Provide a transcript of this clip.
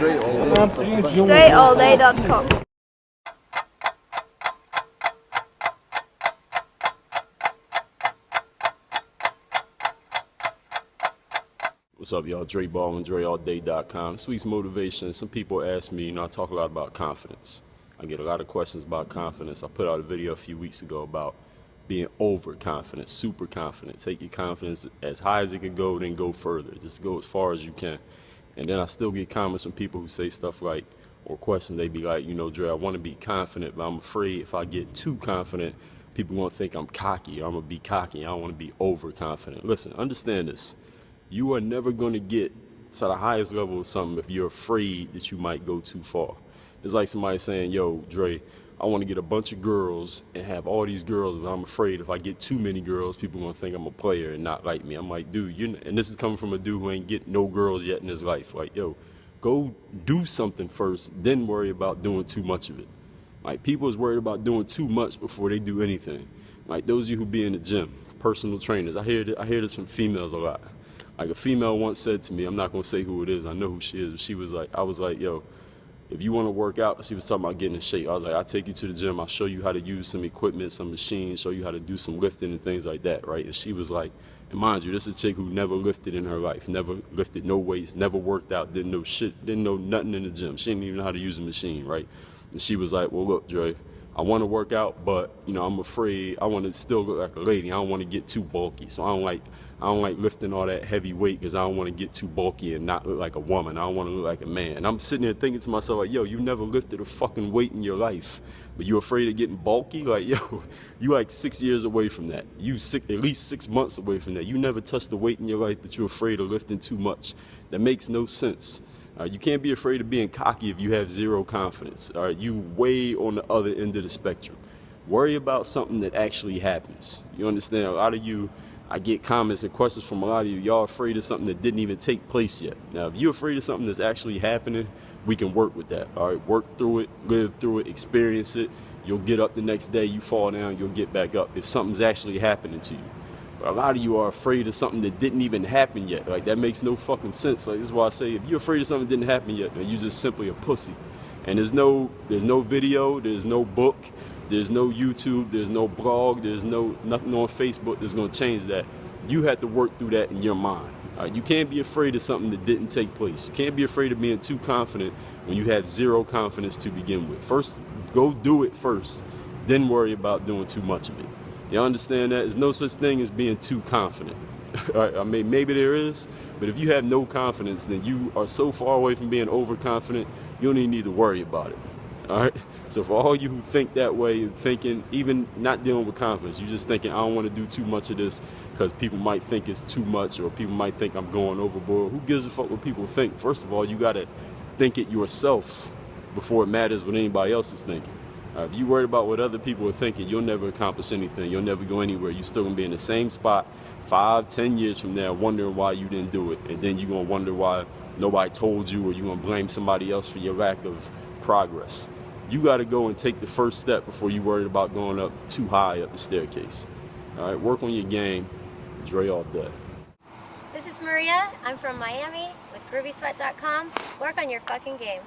DreAllDay.com. What's up, y'all? Dre Baldwin, DreAllDay.com. This week's motivation. Some people ask me, I talk a lot about confidence. I get a lot of questions about confidence. I put out a video a few weeks ago about being overconfident, super confident. Take your confidence as high as it can go, then go further. Just go as far as you can. And then I still get comments from people who say stuff like, or questions, they be like, Dre, I want to be confident, but I'm afraid if I get too confident, people won't think I'm cocky, or I'm going to be cocky. I don't want to be overconfident. Listen, understand this. You are never going to get to the highest level of something if you're afraid that you might go too far. It's like somebody saying, yo, Dre, I want to get a bunch of girls and have all these girls, but I'm afraid if I get too many girls, people are going to think I'm a player and not like me. I'm like, dude, and this is coming from a dude who ain't get no girls yet in his life. Like, yo, go do something first, then worry about doing too much of it. Like, people is worried about doing too much before they do anything. Like, those of you who be in the gym, personal trainers, I hear this from females a lot. Like, a female once said to me, I'm not going to say who it is, I know who she is, but she was like, I was like, yo, if you want to work out, she was talking about getting in shape. I was like, I'll take you to the gym, I'll show you how to use some equipment, some machines, show you how to do some lifting and things like that, right? And she was like, and mind you, this is a chick who never lifted in her life, never lifted no weights, never worked out, didn't know shit, didn't know nothing in the gym. She didn't even know how to use a machine, right? And she was like, well, look, Dre, I want to work out, but I'm afraid I want to still look like a lady. I don't want to get too bulky, so I don't like lifting all that heavy weight because I don't want to get too bulky and not look like a woman. I don't want to look like a man. And I'm sitting there thinking to myself, like, yo, you never lifted a fucking weight in your life, but you're afraid of getting bulky? Like, yo, you like 6 years away from that. You at least 6 months away from that. You never touched a weight in your life, but you're afraid of lifting too much. That makes no sense. You can't be afraid of being cocky if you have zero confidence. All right, you way on the other end of the spectrum. Worry about something that actually happens. You understand? A lot of you, I get comments and questions from a lot of you. Y'all afraid of something that didn't even take place yet. Now, if you're afraid of something that's actually happening, we can work with that. All right, work through it, live through it, experience it. You'll get up the next day, you fall down, you'll get back up if something's actually happening to you. But a lot of you are afraid of something that didn't even happen yet. Like, that makes no fucking sense. Like, this is why I say, if you're afraid of something that didn't happen yet, man, you're just simply a pussy. And there's no video, there's no book, there's no YouTube, there's no blog, there's nothing on Facebook that's gonna change that. You have to work through that in your mind. You can't be afraid of something that didn't take place. You can't be afraid of being too confident when you have zero confidence to begin with. First, go do it first, then worry about doing too much of it. You understand that? There's no such thing as being too confident. All right, I mean, maybe there is, but if you have no confidence, then you are so far away from being overconfident, you don't even need to worry about it. All right? So for all you who think that way, thinking, even not dealing with confidence, you're just thinking, I don't want to do too much of this because people might think it's too much or people might think I'm going overboard. Who gives a fuck what people think? First of all, you got to think it yourself before it matters what anybody else is thinking. If you worried about what other people are thinking, you'll never accomplish anything. You'll never go anywhere. You're still going to be in the same spot 5, 10 years from now wondering why you didn't do it. And then you're going to wonder why nobody told you, or you're going to blame somebody else for your lack of progress. You got to go and take the first step before you worried about going up too high up the staircase. All right, work on your game. Dre all day. This is Maria. I'm from Miami with GroovySweat.com. Work on your fucking game.